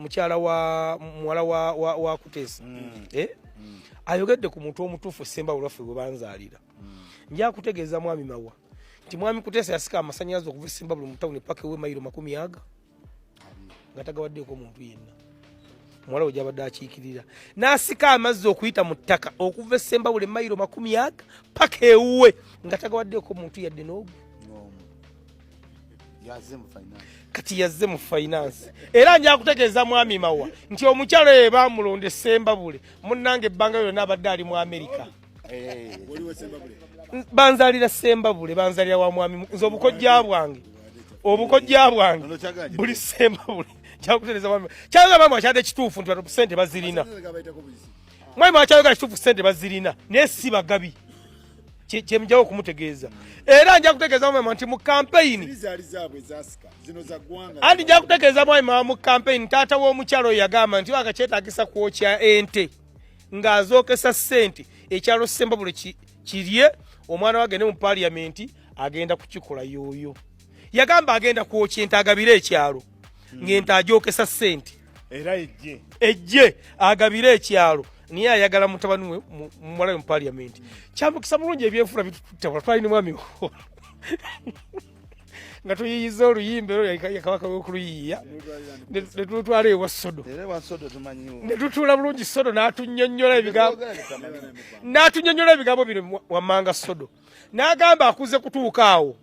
mukyala wa muwala wa Kutesa ayogedde ku muntu omutuufu Semba Bulaffe bwe banzaalira. Nja kutegeeza mwami Mawa nti mwami Kutesa yasika amasannyalaze okuva Semba Buli mu tawuni paka ewe mayiro 100 nga tagawaddeko muntu yenna. Muwala we gy'abadde akiikirira n'asika amazzi okuyita mu ttaka okuva Semba Buli mayiro 100 paka ewe nga tagawaddeko muntu yadde n'ogu. Kati yazze mu finance era nja kutegeeza mwami Mawa nti omukyalo ye baamulonde Semba Bule munnange ebbanga lyonna abadde ali mu Amerika. Banzalira Semba Bule banzalira wa mwami nze obukojja bwange buli Semba Bule kyakutereeza mwami kyaga mwami akyadde kituufu nti 100% bazirina mwami akyaga kituufu sente bazirina naye si bagabi kyemjawo okumutegeeza era nja kutegeeza mwami nti mu campaign andi nja kutegeeza mwami mu campaign taata w'omukyalo yagamba nti akakyetaagisa kwokya ente ng'azookesa ssente ekyalo Semba Bule kirye omwana wagende mu parliament agenda kukikola yoyo. Yagamba agenda kwokya ente agabire ekyalo ng'ente agyokesa ssente era ejje agabire ekyalo niye ayagala mutabani we muwala mu parliament. Kyambukisa bulungi ebyenfuna bitututta twalina mwami nga tuyiyiza oluyimba yakabaka w'okuluyiya ne tutwala ewa Sodo ne tutuula bulungi Sodo n'atunnyonnyola ebigambo bino wammanga Sodo n'agamba akuze kutuuka awo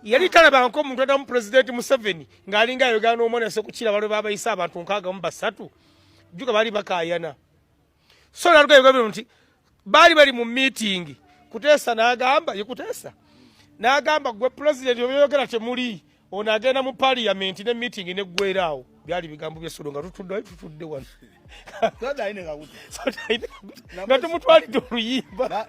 yali talabanga omuntu adamu Pulezidenti Museveni ng'alinga ayogera n'omwana Sekukira balwe babayisa abantu 63 jjuka baali bakaayana. So n'alugayogera nti bali mu meeting Kutesa n'agamba ye Kutesa n'agamba gwe Pulezidenti obyogera temuli ono agenda mu parliament ne meeting ne ggweraawo byali bigambo bya Sodo nga tutudde wano nga tumutwalidde oluyimba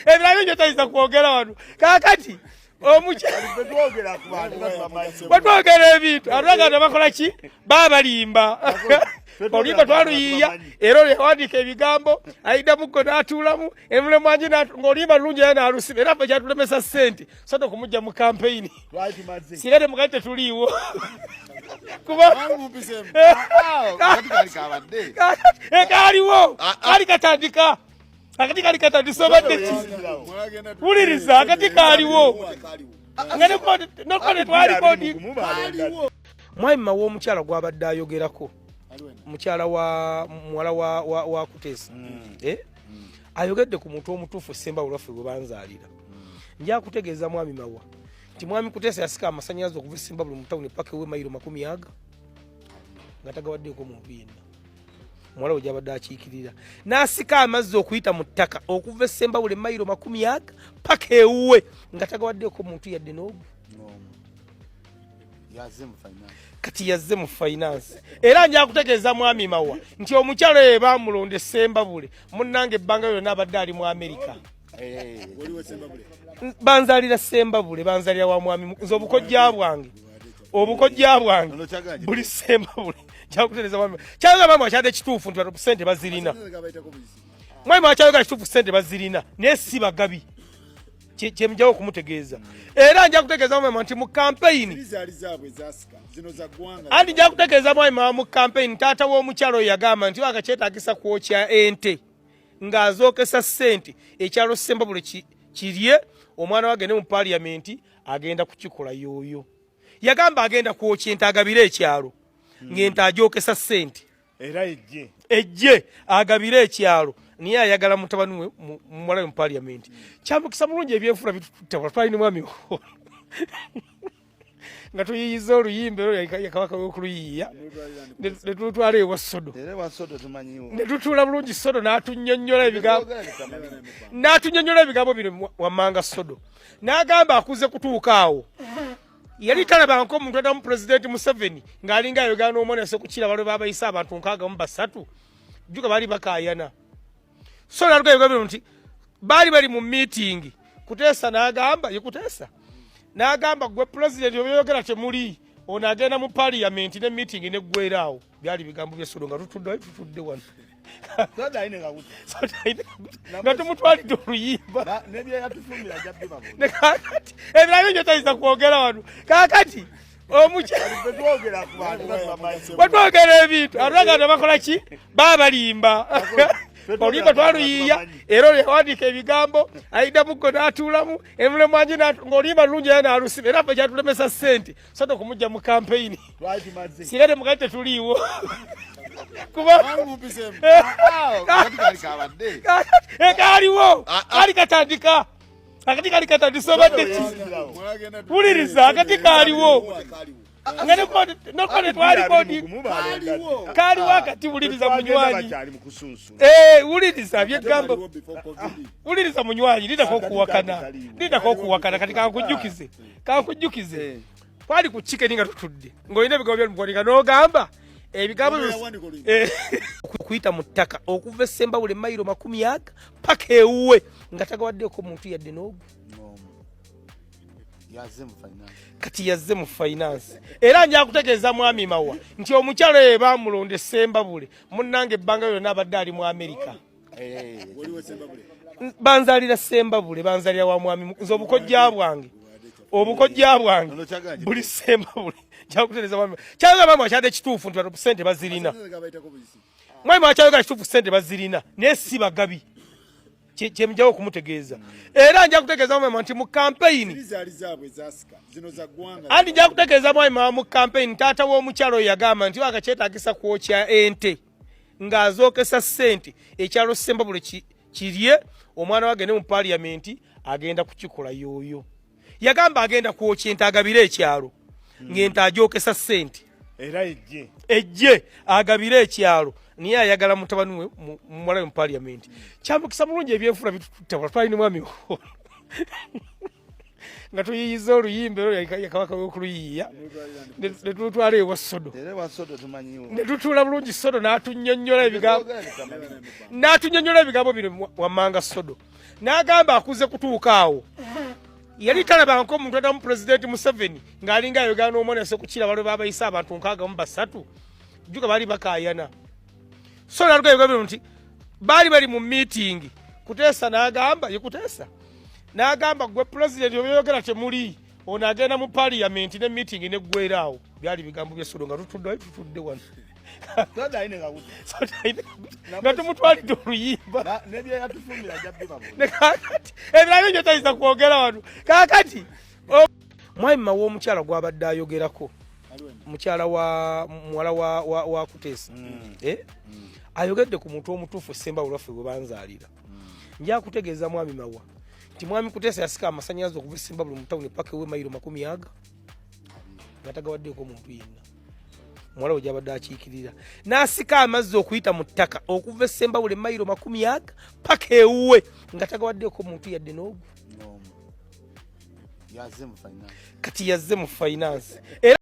ebirala byo tayiza kwogera wano kakati batwogera ebintu atulagana bakola ki babalimba oluyimba twaluyiiya era olwo yawandiika ebigambo ayidda muggo n'atuulamu emulemu wangi ng'oluyimba lulungi era n'alusiba era ffe kyatulemesa ssente Sodo kumujja mu campaign singa temugali tetuliiwo kaaliwo kali katandika akati kali katandisa obadde ki wuliriza akati kaaliwo nga nekone twalikodi mwami Mawa omukyala gw'abadde ayogerako mukyala wa muwala wa Kutesa ayogedde ku muntu omutuufu Semba Bulaffe bwe banzaalira. Nja kutegeeza mwami Mawa nti mwami Kutesa yasika amasannyalaze okuva Semba Buli mu tawuni paka ewe mayiro 100 nga tagawaddeko muntu yenna. Muwala we gy'abadde akiikirira n'asika amazzi okuyita mu ttaka okuva Semba Buli mayiro 100 paka ewe nga tagawaddeko muntu yadde n'ogu. Kati yazze mu finance era nja kutegeeza mwami Mawa nti omukyalo ye baamulonde Semba Bule munnange ebbanga lyonna abadde ali mu Amerika. Banzalira Semba Bule banzalira wa mwami nze obukojja bwange buli Semba Bule kyakutereeza mwami kyaga mwami akyadde kituufu nti 100% bazirina mwami akyayogera kituufu ssente bazirina naye si bagabi kyemjawo okumutegeeza era nja kutegeeza mwami nti mu campaign andi nja kutegeeza mwami mu campaign taata w'omukyalo yagamba nti akakyetaagisa kwokya ente ng'azookesa ssente ekyalo Semba Bule kirye omwana wagende mu parliament agenda kukikola yoyo. Yagamba agenda kwokya ente agabire ekyalo ng'ente agyokesa ssente era ejje agabire ekyalo niye ayagala mutabani we muwala mu parliament. Kyambukisa bulungi ebyenfuna bitututta twalina mwami nga tuyiyiza oluyimba yakabaka w'okuluyiiya ne tutwala ewa Sodo ne tutuula bulungi Sodo n'atunnyonnyola ebigambo bino wammanga Sodo n'agamba akuze kutuuka awo yali talabanga omuntu adamu Pulezidenti Museveni ng'alinga ayogera n'omwana Sekukira balwe babayisa abantu 63 jjuka baali bakaayana. So n'alugayogera nti bali mu meeting Kutesa n'agamba ye Kutesa n'agamba gwe Pulezidenti obyogera temuli ono agenda mu parliament ne meeting ne ggweraawo byali bigambo bya Sodo nga tutudde wano nga tumutwalidde oluyimba ebirala byo tayiza kwogera wano kakati Batwogera ebintu atwagala bakola ki babalimba olimba twaluyiya era yawandiika ebigambo ayida muggo n'atuulamu emulemu anje ng'olimba lulungi era n'alusiba era ffe kyatulemesa ssente soto kumujja mu kampeyini singa temukali tetuliiwo kaaliwo kali katandika akati kali katandisa obadde wuliriza akati kaaliwo nokone twalikodi kaaliwo akati wuliriza munywanyi wuliriza byegambo wuliriza munywanyi lidako okuwakana kati kankujjukize twali ku chicken nga tutudde ng'olina ebigambo by'olumukonika n'ogamba ebigambo kuyita mu ttaka okuva Sembabule mayiro 100 paka ewuwe nga tagawaddeko muntu yadde n'ogu kati yazze mu finance era nja kutegeeza mwami Mawa nti omukyalo ye bamulonde Sembabule munnange ebbanga lyonna abadde ali mu Amerika banzalira Sembabule banzalira wa mwami nze obukojja bwange buli Sembabule njakutegeeza mwami kyaga mwami akyadde kituufu nti bano sente bazirina mwami akyaga kituufu sente bazirina naye si bagabi kyemjawo okumutegeeza era nja kutegeeza mwami nti mu kampeyini andi nja kutegeeza mwami mu kampeyini taata w'omukyalo yagamba nti akakyetaagisa kwokya ente ng'azookesa ssente ekyalo Sembabule kirye omwana wagende mu paliyamenti agenda kukikola yooyo yagamba agenda kwokya ente agabire ekyalo ng'ente agyokesa ssente era ejje agabire ekyalo niye ayagala mutabani we muwala we mu paliyamenti kyamukisa mulungi ebyenfuna bitututabula twalina mwami nga tuyiyiza oluyimba ero yakabaka w'okuluyiya ne tutwala ewa Sodo ne tutuula bulungi Sodo n'atunnyonnyola ebigambo bino wammanga Sodo n'agamba akuze kutuuka awo yali talabangako omuntu adamu Pulezidenti Museveni ng'alinga ayogera n'omwana Sekukira balwe babayise abantu 63 jjuka baali bakaayana so naluga ebigambo nti baali bali mu meeting Kuteesa n'agamba ye Kuteesa n'agamba gwe Pulezidenti obyogera temuli ono agenda mu paliyamenti ne meeting neggweraawo byali bigambo bya Sodo nga tutudde wano nga tumutwalidde oluyimba ebirabyo byo tayiza kwogera wano kaakati mwami Mawa omukyala gw'abadde ayogerako mukyala muwala wa Kuteesa ayogedde ku muntu omutuufu Sembabule waffe bwe banzaalira nja kutegeeza mwami Mawa nti mwami Kuteesa yasika amasannyalaze okuva Sembabule mu tawuni paka ewe mayiro 100 nga tagawaddeko muntu yenna muwala we gy'abadde akiikirira n'asika amazzi okuyita mu ttaka okuva Sembabule mayiro 100 paka ewuwe nga tagawaddeko muntu yadde n'ogu kati yazze mu finance